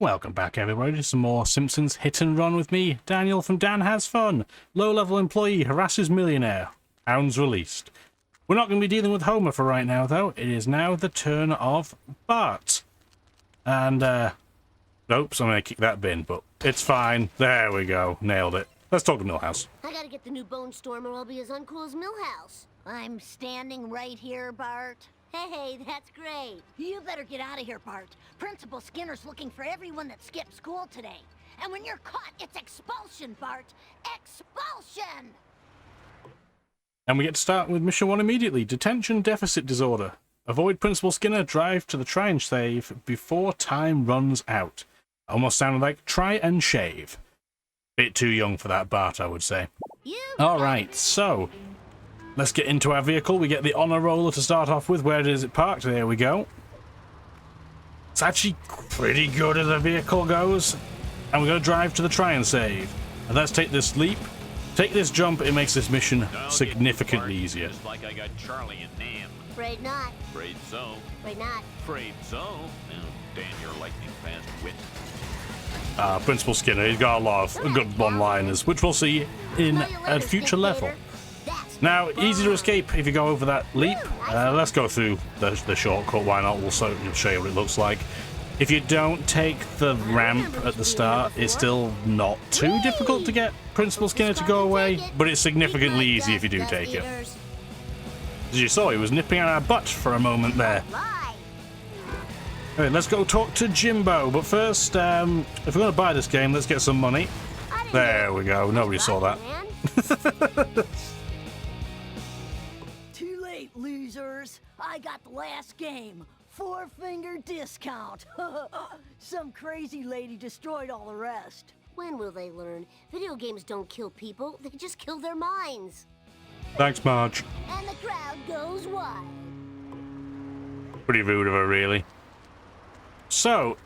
Welcome back, everybody, to some more Simpsons Hit and Run with me, Daniel from Dan Has Fun. Low-level employee harasses millionaire. Hounds released. We're not going to be dealing with Homer for right now, though. It is now the turn of Bart. And, oops, I'm going to kick that bin, but it's fine. There we go. Nailed it. Let's talk to Milhouse. I gotta get the new Bone Stormer or I'll be as uncool as Milhouse. I'm standing right here, Bart. Hey, that's great. You better get out of here, Bart. Principal Skinner's looking for everyone that skipped school today. And when you're caught, it's expulsion, Bart. Expulsion! And we get to start with Mission 1 immediately. Detention Deficit Disorder. Avoid Principal Skinner, drive to the try and save before time runs out. Almost sounded like try and shave. Bit too young for that, Bart, I would say. Alright, so let's get into our vehicle. We get the honor roller to start off with. Where is it parked? There we go. It's actually pretty good as a vehicle goes. And we're going to drive to the try and save. And let's take this leap. Take this jump. It makes this mission significantly easier. Just like I got Charlie and Nan. Afraid not. Afraid so. Afraid not. Afraid so. Now, Dan, your lightning fast wit. Principal Skinner, he's got a lot of good one-liners, which we'll see in a future level. Now, easy to escape if you go over that leap. Let's go through the shortcut, why not? We'll show you what it looks like. If you don't take the ramp at the start, it's still not too difficult to get Principal Skinner to go away, but it's significantly easy if you do take it. As you saw, he was nipping at our butt for a moment there. Okay, let's go talk to Jimbo, but first, if we're going to buy this game, let's get some money. There we go, nobody saw that. Too late, losers. I got the last game. 4-finger discount. Some crazy lady destroyed all the rest. When will they learn? Video games don't kill people, they just kill their minds. Thanks, Marge. And the crowd goes wild. Pretty rude of her, really. So,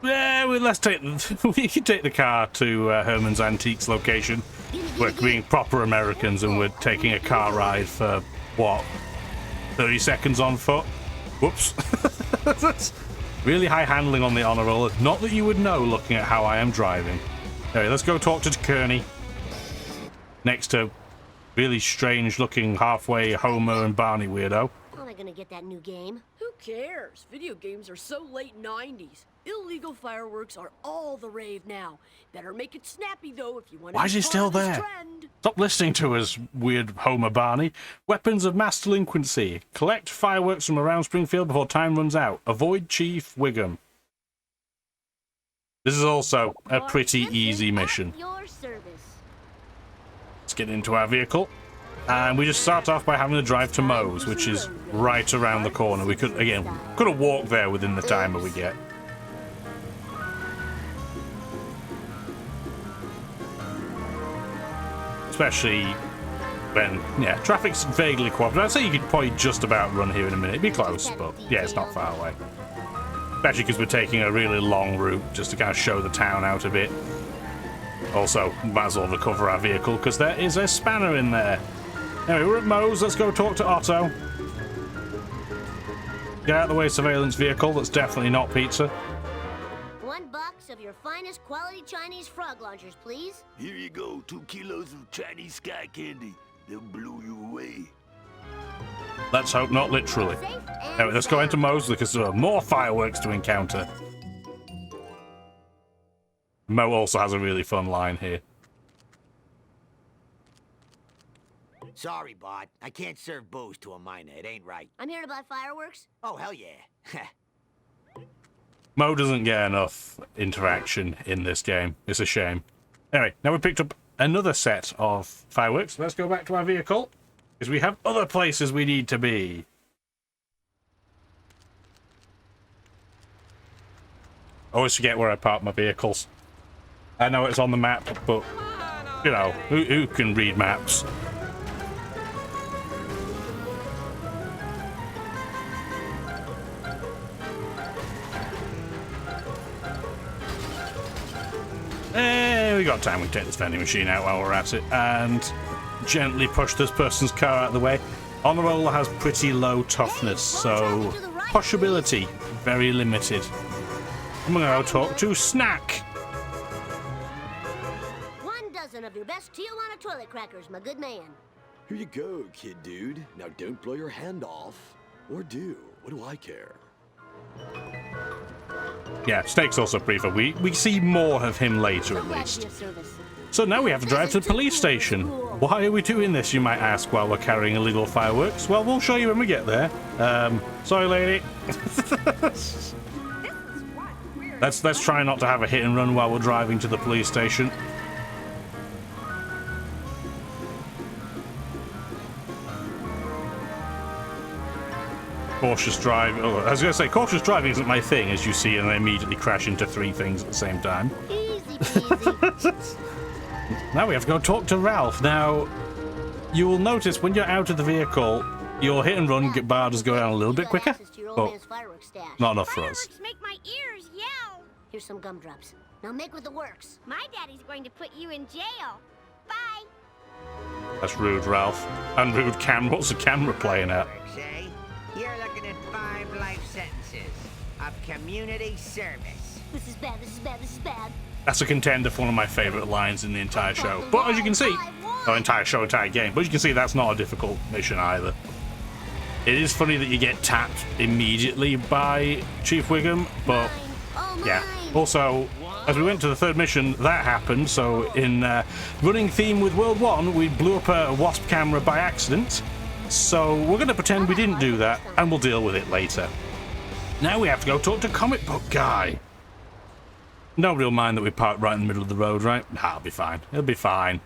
yeah, let's take we can take the car to Herman's Antiques location. We're being proper Americans and we're taking a car ride for, what, 30 seconds on foot? Whoops. That's really high handling on the honor roller. Not that you would know looking at how I am driving. Anyway, let's go talk to Kearney. Next to really strange looking halfway Homer and Barney weirdo. How am I gonna get that new game? Who cares? Video games are so late 90s. Illegal fireworks are all the rave now. Better make it snappy, though, if you want to. Why is he still there? Stop listening to us, weird Homer Barney. Weapons of mass delinquency. Collect fireworks from around Springfield before time runs out. Avoid Chief Wiggum. This is also a pretty easy mission. Your service. Let's get into our vehicle. And we just start off by having to drive to Moe's, which is right around the corner. We could have walked there within the timer we get. Especially when, yeah, traffic's vaguely cooperative. I'd say you could probably just about run here in a minute. It'd be close, but yeah, it's not far away. Especially because we're taking a really long route just to kind of show the town out a bit. Also, might as well recover our vehicle because there is a spanner in there. Anyway, we're at Moe's. Let's go talk to Otto. Get out of the way, surveillance vehicle. That's definitely not pizza. $1 of your finest quality Chinese frog launchers, please. Here you go, 2 kilos of Chinese sky candy. They'll blow you away. Let's hope not literally. Anyway, let's go into Moe's because there are more fireworks to encounter. Moe also has a really fun line here. Sorry, Bart. I can't serve booze to a minor. It ain't right. I'm here to buy fireworks. Oh, hell yeah. Moe doesn't get enough interaction in this game. It's a shame. Anyway, now we picked up another set of fireworks. Let's go back to our vehicle, because we have other places we need to be. I always forget where I park my vehicles. I know it's on the map, but, you know, who can read maps? We got time. We can take this vending machine out while we're at it and gently push this person's car out of the way. On the roller has pretty low toughness, so pushability very limited. I'm gonna go talk to Snack. 1 dozen of your best Tijuana toilet crackers, my good man. Here you go, kid dude. Now don't blow your hand off. Or do. What do I care? Yeah, Snake's also pretty fun. We see more of him later at least. So now we have to drive to the police station. Why are we doing this, you might ask, while we're carrying illegal fireworks? Well, we'll show you when we get there. Sorry, lady. Let's try not to have a hit and run while we're driving to the police station. Cautious driving. Oh, I was going to say, cautious driving isn't my thing, as you see, and I immediately crash into 3 things at the same time. Easy peasy. Now we have to go talk to Ralph. Now, you will notice when you're out of the vehicle, your hit and run bar does go down a little bit quicker, but not enough for us. Fireworks make my ears yell. Here's some gumdrops. Now make with the works. My daddy's going to put you in jail. Bye. That's rude, Ralph. And rude camera. What's the camera playing at? Say, you're looking at 5 life sentences of community service. This is bad, this is bad, this is bad. That's a contender for one of my favourite lines in the entire show. But as you can see, entire show, entire game. But as you can see, that's not a difficult mission either. It is funny that you get tapped immediately by Chief Wiggum, but yeah. Also, as we went to the 3rd mission, that happened. So in running theme with World 1, we blew up a wasp camera by accident. So we're going to pretend we didn't do that, and we'll deal with it later. Now we have to go talk to Comic Book Guy. Nobody will mind that we parked right in the middle of the road, right? Nah, it'll be fine. It'll be fine.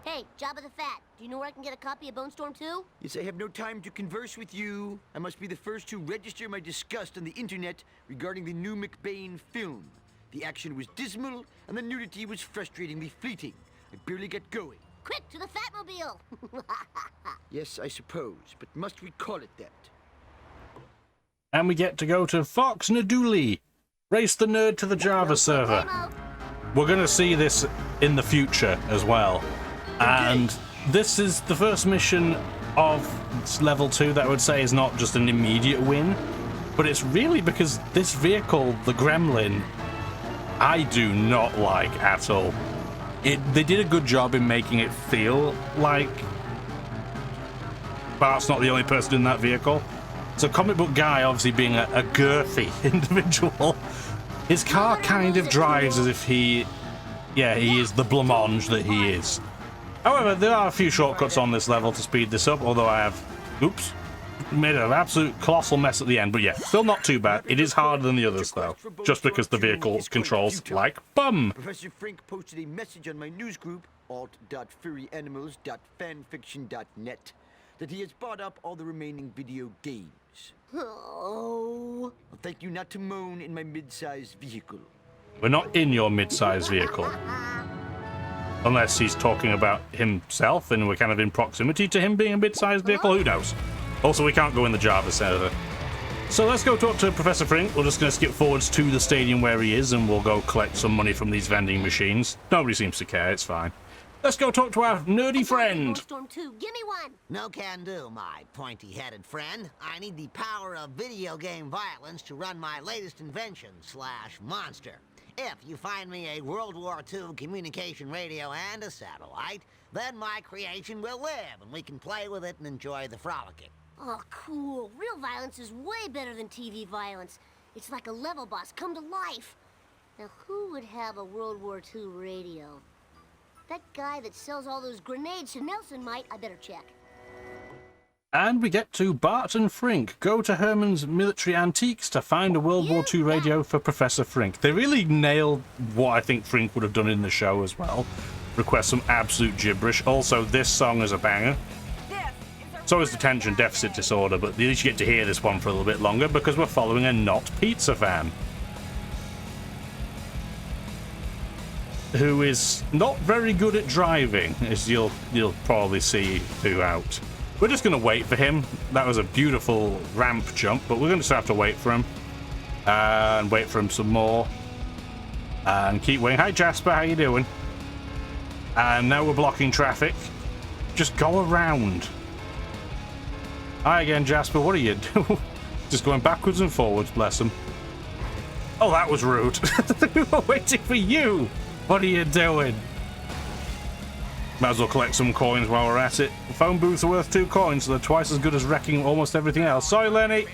Hey, Jabba the Fat, do you know where I can get a copy of Bone Storm 2? Yes, I have no time to converse with you. I must be the first to register my disgust on the internet regarding the new McBain film. The action was dismal, and the nudity was frustratingly fleeting. I barely got going. Quick, to the Fatmobile! Yes, I suppose, but must we call it that? And we get to go to Fox Nadooley. Race the nerd to the Java server. We're going to see this in the future as well. And this is the first mission of level 2 that I would say is not just an immediate win, but it's really because this vehicle, the Gremlin, I do not like at all. They did a good job in making it feel like Bart's not the only person in that vehicle. So Comic Book Guy, obviously being a girthy individual, his car kind of drives as if he is the blancmange that he is. However, there are a few shortcuts on this level to speed this up, although I have, made an absolute colossal mess at the end. But yeah, still not too bad. It is harder than the others, though, just because the vehicle controls like bum. Professor Frink posted a message on my news group, alt.furryanimals.fanfiction.net, that he has bought up all the remaining video games. Oh. Well, thank you not to moan in my mid-sized vehicle. We're not in your mid-sized vehicle. Unless he's talking about himself and we're kind of in proximity to him being a mid-sized vehicle, who knows? Also, we can't go in the Java server. So let's go talk to Professor Frink. We're just going to skip forwards to the stadium where he is and we'll go collect some money from these vending machines. Nobody seems to care, it's fine. Let's go talk to our nerdy friend. Storm 2, give me one. No can do, my pointy-headed friend. I need the power of video game violence to run my latest invention / monster. If you find me a World War II communication radio and a satellite, then my creation will live and we can play with it and enjoy the frolicking. Oh, cool. Real violence is way better than TV violence. It's like a level boss come to life. Now, who would have a World War II radio? That guy that sells all those grenades to Nelson might. I better check. And we get to Bart and Frink go to Herman's Military Antiques to find a World War II radio for Professor Frink. They really nailed what I think Frink would have done in the show as well. Request some absolute gibberish. Also, this song is a banger. So is Attention Deficit Disorder, but at least you get to hear this one for a little bit longer because we're following a not pizza fan. Who is not very good at driving, as you'll probably see throughout. We're just going to wait for him. That was a beautiful ramp jump, but we're going to just have to wait for him. And wait for him some more. And keep waiting. Hi, Jasper. How you doing? And now we're blocking traffic. Just go around. Hi again, Jasper. What are you doing? Just going backwards and forwards, bless him. Oh, that was rude. We were waiting for you. What are you doing? Might as well collect some coins while we're at it. The phone booths are worth 2 coins, so they're twice as good as wrecking almost everything else. Sorry, Lenny.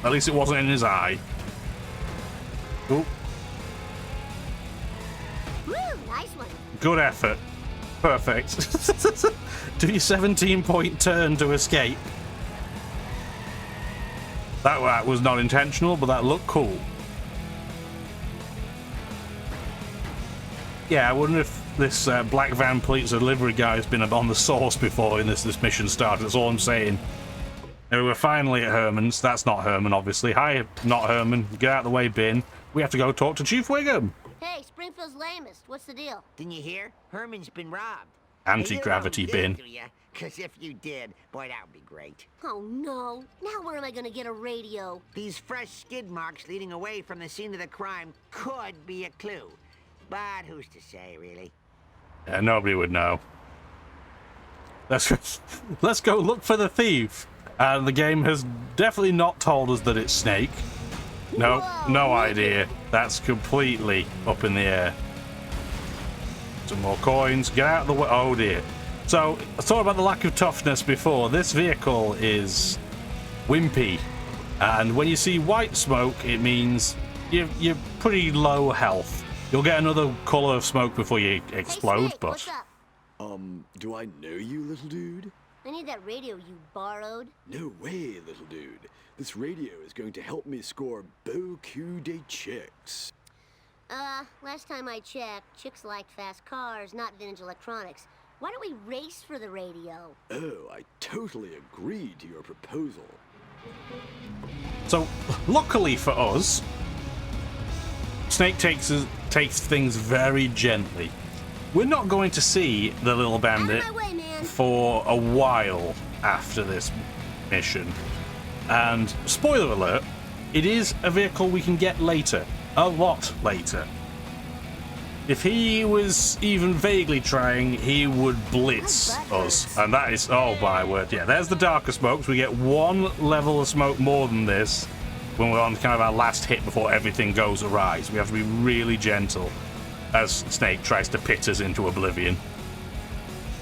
At least it wasn't in his eye. Ooh. Woo, nice one. Good effort. Perfect. Do your 17-point turn to escape. That was not intentional, but that looked cool. Yeah, I wonder if this Black Van Pizza delivery guy has been on the sauce before in this mission started. That's all I'm saying. And we're finally at Herman's. That's not Herman, obviously. Hi, not Herman. Get out of the way, bin. We have to go talk to Chief Wiggum. Hey, Springfield's lamest. What's the deal? Didn't you hear? Herman's been robbed. Anti-gravity bin. Because if you did, boy, that would be great. Oh, no. Now where am I gonna get a radio? These fresh skid marks leading away from the scene of the crime could be a clue. But who's to say, really? Yeah, nobody would know. Let's go look for the thief. And the game has definitely not told us that it's Snake. No, Whoa, no idea. That's completely up in the air. Some more coins. Get out of the way. Oh dear. So, I thought about the lack of toughness before. This vehicle is wimpy. And when you see white smoke, it means you're pretty low health. You'll get another color of smoke before you explode, hey, Snake, but... what's up? Do I know you, little dude? I need that radio you borrowed. No way, little dude. This radio is going to help me score beaucoup de chicks. Last time I checked, chicks liked fast cars, not vintage electronics. Why don't we race for the radio? Oh, I totally agree to your proposal. So, luckily for us, Snake takes things very gently. We're not going to see the little bandit Out of my way, man. for a while after this mission. And, spoiler alert, it is a vehicle we can get later. A lot later. If he was even vaguely trying, he would blitz us. And that is, oh my word, yeah. There's the darker smokes. We get 1 level of smoke more than this when we're on kind of our last hit before everything goes awry. So we have to be really gentle as Snake tries to pit us into oblivion.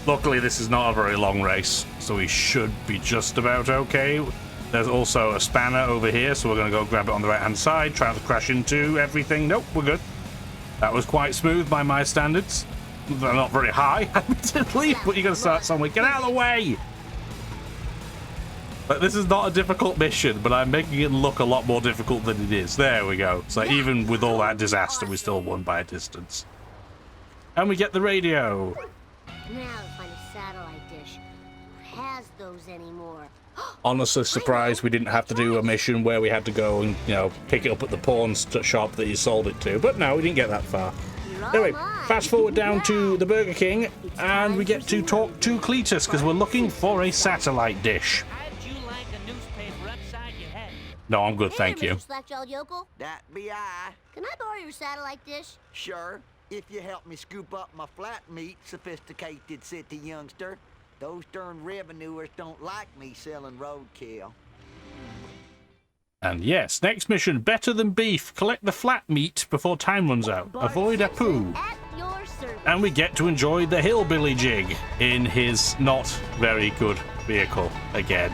Luckily, this is not a very long race, so we should be just about okay. There's also a spanner over here, so we're going to go grab it on the right-hand side, try not to crash into everything. Nope, we're good. That was quite smooth by my standards. They're not very high, admittedly, but you got to start somewhere. Get out of the way! But this is not a difficult mission, but I'm making it look a lot more difficult than it is. There we go. So even with all that disaster, we still won by a distance. And we get the radio. Now to find a satellite dish. Who has those anymore? Honestly surprised we didn't have to do a mission where we had to go and, you know, pick it up at the pawn shop that you sold it to. But no, we didn't get that far. Anyway, fast forward down to the Burger King, and we get to talk to Cletus, because we're looking for a satellite dish. No, I'm good, thank you. Slack-jawed yokel. That be I. Can I borrow your satellite dish? Sure, if you help me scoop up my flat meat, sophisticated city youngster. Those darn revenuers don't like me selling roadkill. And yes, next mission, better than beef. Collect the flat meat before time runs out. Avoid a poo. At your service. And we get to enjoy the hillbilly jig in his not very good vehicle again.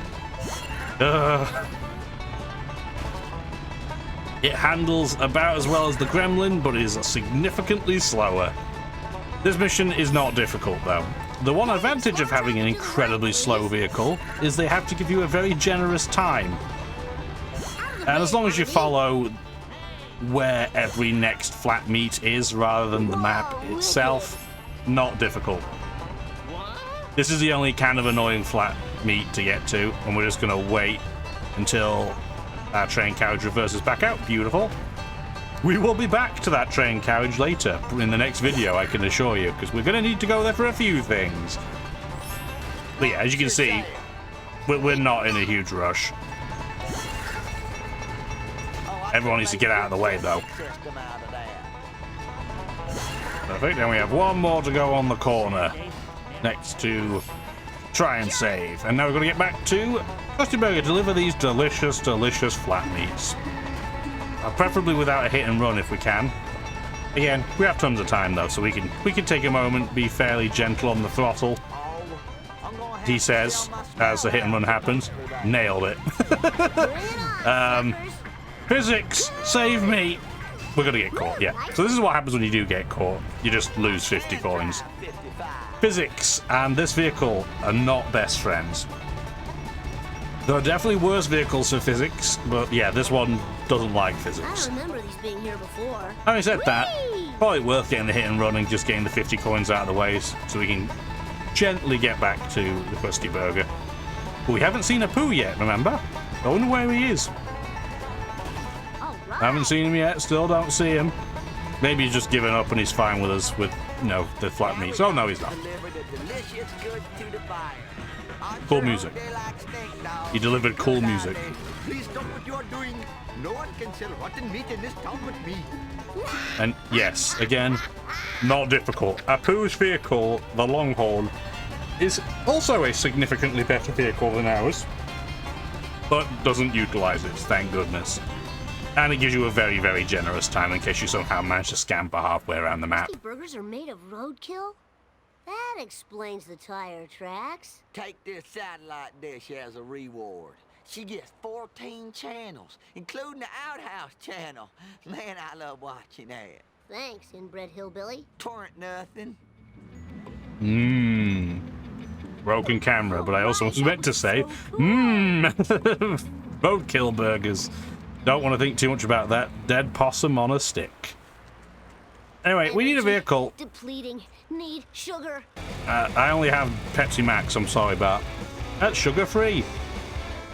It handles about as well as the Gremlin, but is significantly slower. This mission is not difficult, though. The one advantage of having an incredibly slow vehicle is they have to give you a very generous time. And as long as you follow where every next flat meat is rather than the map itself, not difficult. This is the only kind of annoying flat meat to get to, and we're just going to wait until our train carriage reverses back out. Beautiful. We will be back to that train carriage later in the next video, I can assure you, because we're going to need to go there for a few things. But yeah, as you can see, we're not in a huge rush. Everyone needs to get out of the way, though. Perfect, and we have one more to go on the corner next to try and save. And now we're going to get back to Krusty Burger, deliver these delicious, delicious flat meats. Preferably without a hit and run if we can. Again, we have tons of time though, so we can take a moment, be fairly gentle on the throttle. He says, as the hit and run happens. Nailed it. Physics, save me. We're gonna get caught, yeah. So this is what happens when you do get caught. You just lose 50 coins. Physics and this vehicle are not best friends. There are definitely worse vehicles for physics, but yeah, this one doesn't like physics. I remember these being here before. Having said that, probably worth getting the hit and run and just getting the 50 coins out of the way so we can gently get back to the Krusty Burger. But we haven't seen Apu yet, remember? I wonder where he is. Haven't seen him yet, still don't see him. Maybe he's just given up and he's fine with us with, you know, the flat meats. Oh no, he's not. Cool music. He delivered cool music. Please stop what you are doing. No one can sell rotten meat in this town but me. And yes, again, not difficult. Apu's vehicle, the Longhorn, is also a significantly better vehicle than ours, but doesn't utilize it, thank goodness. And it gives you a very, very generous time in case you somehow manage to scamper halfway around the map. Krusty Burgers are made of roadkill? That explains the tire tracks. Take this satellite dish as a reward. She gets 14 channels, including the Outhouse channel. Man, I love watching that. Thanks, inbred hillbilly. Torrent nothing. Broken camera, but I also was meant to say, roadkill burgers. Don't want to think too much about that. Dead possum on a stick. Anyway, we need a vehicle. Depleting. Need sugar. I only have Pepsi Max, I'm sorry, but that's sugar-free.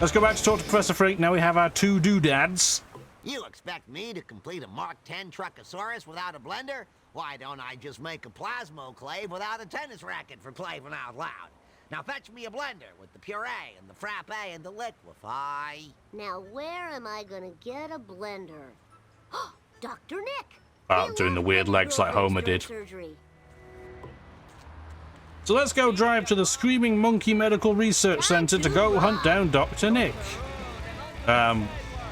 Let's go back to talk to Professor Freak. Now we have our two doodads. You expect me to complete a Mark 10 Truckosaurus without a blender? Why don't I just make a Plasmoclave without a tennis racket for playing out loud? Now fetch me a blender with the puree and the frappe and the liquefy. Now where am I gonna get a blender? Dr. Nick! Oh, doing the weird legs like Homer did. Surgery. So let's go drive to the Screaming Monkey Medical Research Center to go hunt down Dr. Nick.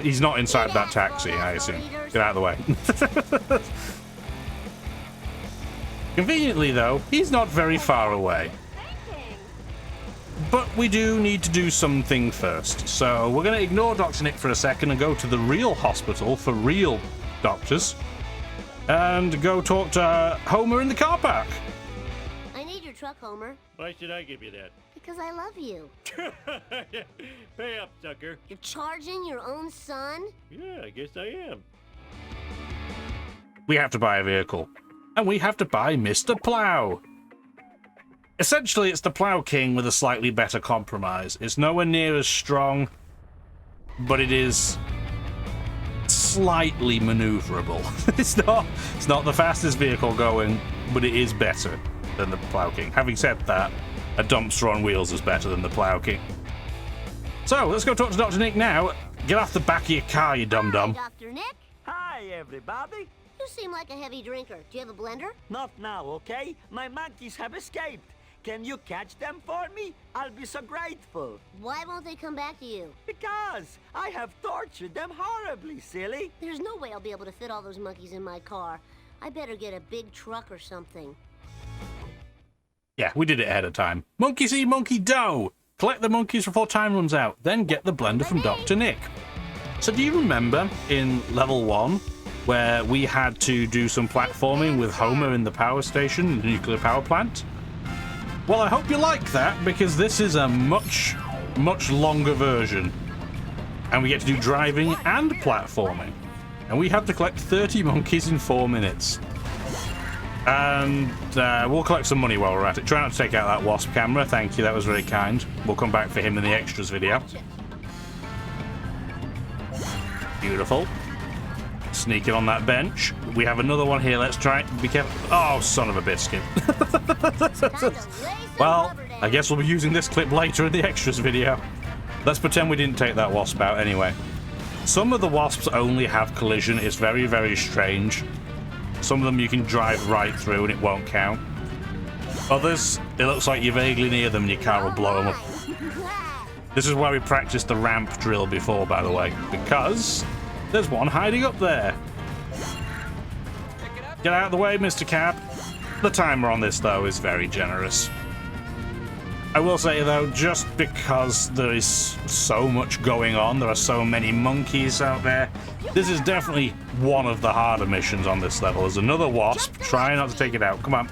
He's not inside that taxi, I assume. Get out of the way. Conveniently, though, he's not very far away. But we do need to do something first. So we're going to ignore Dr. Nick for a second and go to the real hospital for real doctors. And go talk to Homer in the car park. I need your truck, Homer. Why should I give you that? Because I love you. Pay up, sucker. You're charging your own son? Yeah, I guess I am. We have to buy a vehicle. And we have to buy Mr. Plow. Essentially, it's the Plow King with a slightly better compromise. It's nowhere near as strong, but it is slightly maneuverable. It's not the fastest vehicle going, but it is better than the Plow King. Having said that, a dumpster on wheels is better than the Plow King. So, let's go talk to Dr. Nick now. Get off the back of your car, you dum-dum. Hi, Dr. Nick. Hi, everybody. You seem like a heavy drinker. Do you have a blender? Not now, okay? My monkeys have escaped. Can you catch them for me? I'll be so grateful. Why won't they come back to you? Because I have tortured them horribly, silly. There's no way I'll be able to fit all those monkeys in my car. I better get a big truck or something. Yeah, we did it ahead of time. Monkey see, monkey do! Collect the monkeys before time runs out, then get the blender from Dr. Nick. So do you remember in level 1 where we had to do some platforming with Homer in the power station, the nuclear power plant? Well, I hope you like that, because this is a much, much longer version. And we get to do driving and platforming. And we have to collect 30 monkeys in 4 minutes. And we'll collect some money while we're at it. Try not to take out that wasp camera. Thank you, that was very kind. We'll come back for him in the extras video. Beautiful. Sneaking on that bench. We have another one here. Let's try it. Be careful. Oh, son of a biscuit. Well, I guess we'll be using this clip later in the extras video. Let's pretend we didn't take that wasp out anyway. Some of the wasps only have collision. It's very, very strange. Some of them you can drive right through and it won't count. Others, it looks like you're vaguely near them and your car will blow them up. This is why we practiced the ramp drill before, by the way, because there's one hiding up there. Get out of the way, Mr. Cab. The timer on this, though, is very generous. I will say, though, just because there is so much going on, there are so many monkeys out there, this is definitely one of the harder missions on this level. There's another wasp. Try not to take it out. Come on.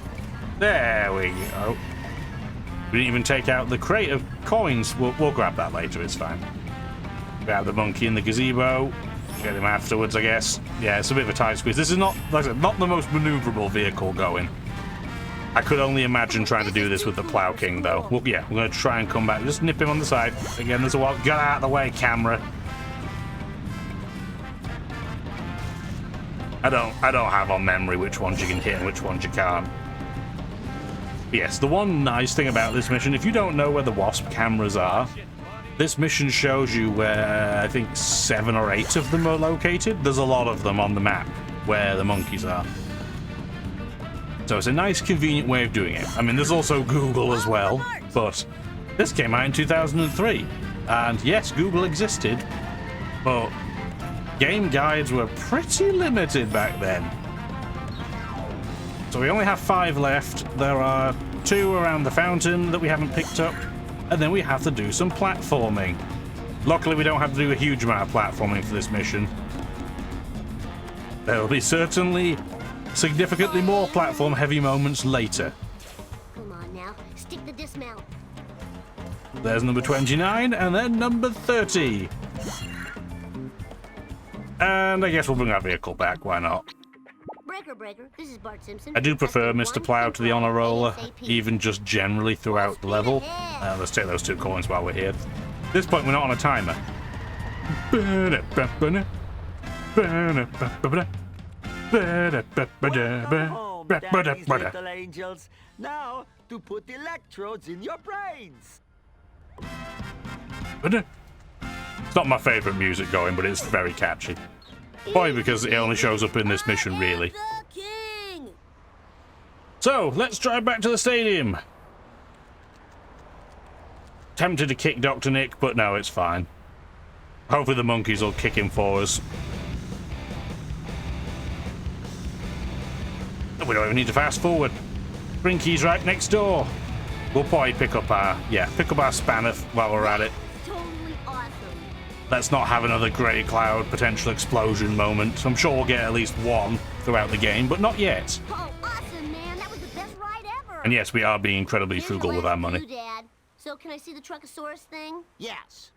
There we go. We didn't even take out the crate of coins. We'll grab that later. It's fine. Grab the monkey in the gazebo. Get him afterwards, I guess. Yeah, it's a bit of a tight squeeze. This is not, like I said, not the most maneuverable vehicle going. I could only imagine trying to do this with the Plow King, though. Well, yeah, we're going to try and come back. Just nip him on the side. Again, there's a while. Get out of the way, camera. I don't have on memory which ones you can hit and which ones you can't. But yes, the one nice thing about this mission, if you don't know where the Wasp cameras are, this mission shows you where I think 7 or 8 of them are located. There's a lot of them on the map where the monkeys are. So it's a nice, convenient way of doing it. I mean, there's also Google as well, but this came out in 2003. And yes, Google existed, but game guides were pretty limited back then. So we only have 5 left. There are 2 around the fountain that we haven't picked up, and then we have to do some platforming. Luckily, we don't have to do a huge amount of platforming for this mission. There will be certainly significantly more platform-heavy moments later. Come on now, stick the dismount. There's number 29, and then number 30. And I guess we'll bring our vehicle back, why not? Breaker, this is Bart Simpson. I do prefer That's Mr. Plow to the honor roller, ASAP. even just generally throughout the level. Let's take those 2 coins while we're here. At this point, we're not on a timer. Home, Daddy's little angels. Now to put electrodes in your brains. It's not my favorite music going, but it's very catchy. Probably because it only shows up in this mission, really. The king! So, let's drive back to the stadium. Tempted to kick Dr. Nick, but no, it's fine. Hopefully the monkeys will kick him for us. We don't even need to fast forward. Brinky's right next door. We'll probably pick up our spanner while we're at it. Totally awesome. Let's not have another grey cloud potential explosion moment. I'm sure we'll get at least one throughout the game, but not yet. Oh, awesome, man. That was the best ride ever. And yes, we are being incredibly Here's frugal the with our last money. few, Dad. So can I see the Truckosaurus thing? Yes.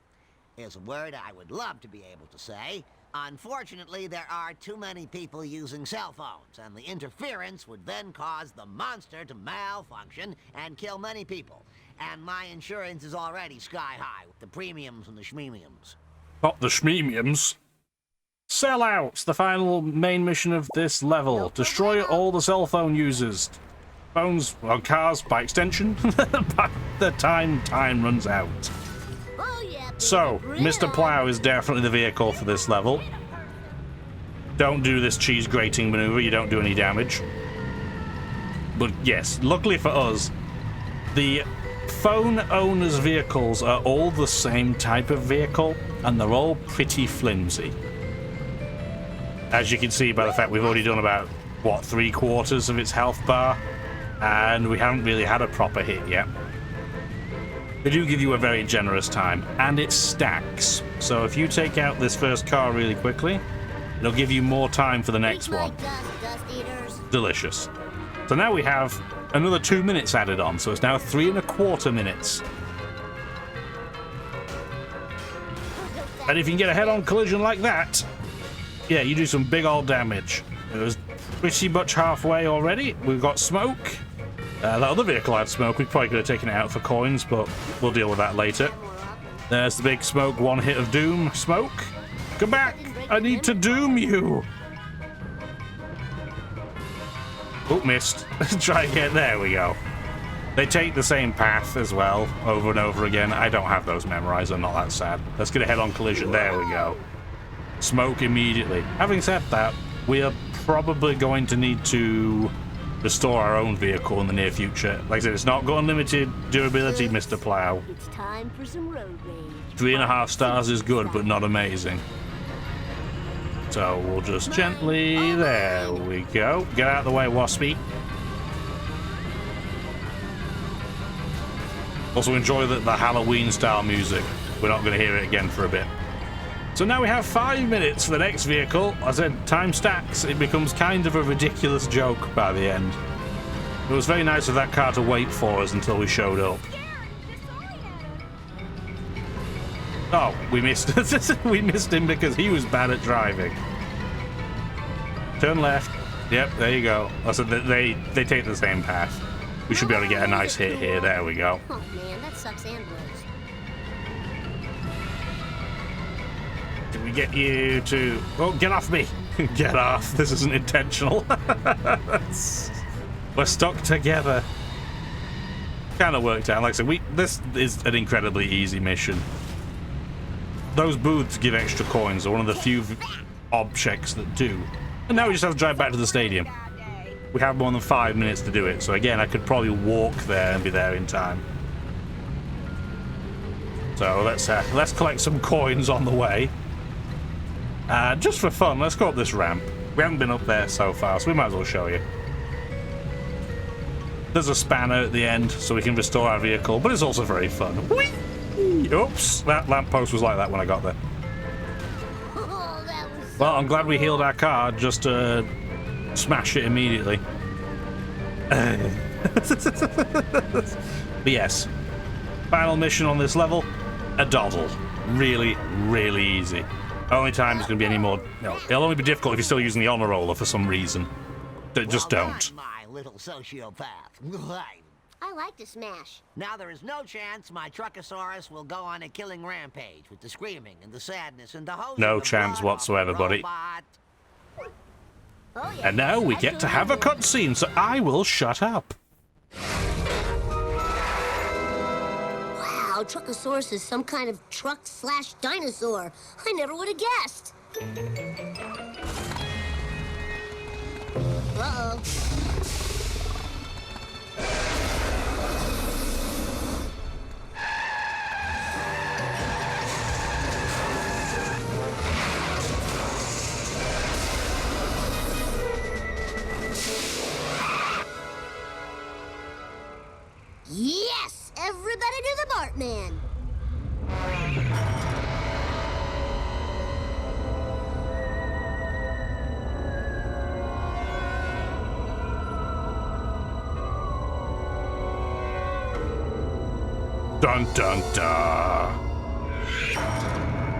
Here's a word I would love to be able to say. Unfortunately, there are too many people using cell phones, and the interference would then cause the monster to malfunction and kill many people. And my insurance is already sky high with the premiums and the schmemiums. Not the schmemiums. Sellouts, the final main mission of this level. Destroy all the cell phone users. Phones, well, cars by extension. By the time runs out. Oh, yeah. baby, So, bring it Mr. on. Plow is definitely the vehicle for this level. Don't do this cheese grating maneuver, you don't do any damage. But yes, luckily for us, the phone owners' vehicles are all the same type of vehicle, and they're all pretty flimsy. As you can see by the fact we've already done about, what, 3/4 of its health bar, and we haven't really had a proper hit yet. They do give you a very generous time, and it stacks. So if you take out this first car really quickly, it'll give you more time for the next Eat my one. dust eaters. Delicious. So now we have another 2 minutes added on, so it's now 3¼ minutes. And if you can get a head-on collision like that, yeah, you do some big old damage. It was pretty much halfway already. We've got smoke. That other vehicle had smoke. We probably could have taken it out for coins, but we'll deal with that later. There's the big smoke, one hit of doom. Smoke, come back. I need to doom you. Oh, missed. Try again. There we go. They take the same path as well, over and over again. I don't have those memorized. I'm not that sad. Let's get a head-on collision. There we go. Smoke immediately. Having said that, we are probably going to need to restore our own vehicle in the near future. Like I said, it's not got unlimited durability, Mr. Plow. It's time for some road rage. 3.5 stars is good, but not amazing. So we'll just gently... There we go. Get out of the way, Waspy. Also enjoy the Halloween-style music. We're not going to hear it again for a bit. So now we have 5 minutes for the next vehicle. As I said, time stacks. It becomes kind of a ridiculous joke by the end. It was very nice of that car to wait for us until we showed up. Oh, we missed. We missed him because he was bad at driving. Turn left. Yep, there you go. I said they take the same path. We should be able to get a nice hit here. There we go. Oh man, that sucks and blows. Did we get you to... Oh, get off me. Get off. This isn't intentional. We're stuck together. Kind of worked out. Like I said, this is an incredibly easy mission. Those booths give extra coins. They're one of the few objects that do. And now we just have to drive back to the stadium. We have more than 5 minutes to do it. So again, I could probably walk there and be there in time. So let's collect some coins on the way. Just for fun, let's go up this ramp. We haven't been up there so far, so we might as well show you. There's a spanner at the end, so we can restore our vehicle, but it's also very fun. Whee! Oops, that lamppost was like that when I got there. Oh, that was so Well, I'm glad we healed our car just to smash it immediately. But yes, final mission on this level, a doddle. Really, really easy. Only time it's going to be any more... No, it'll only be difficult if you're still using the honor roller for some reason. Just Well don't. done, my little sociopath. I like to smash. Now there is no chance my Truckosaurus will go on a killing rampage with the screaming and the sadness and the hose. No of the chance blood whatsoever, of the buddy. robot. Oh yeah. And now we get to have a cutscene, so I will shut up. Wow, Truckosaurus is some kind of truck/dinosaur. I never would have guessed. Uh-oh. Yes! Everybody do the Bartman! Dun dun dun.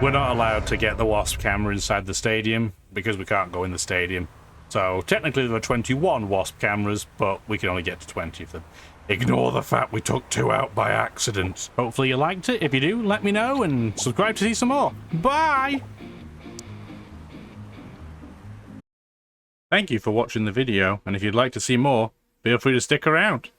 We're not allowed to get the Wasp camera inside the stadium because we can't go in the stadium. So technically there are 21 Wasp cameras, but we can only get to 20 of them. Ignore the fact we took 2 out by accident. Hopefully you liked it. If you do, let me know and subscribe to see some more. Bye! Thank you for watching the video, and if you'd like to see more, feel free to stick around.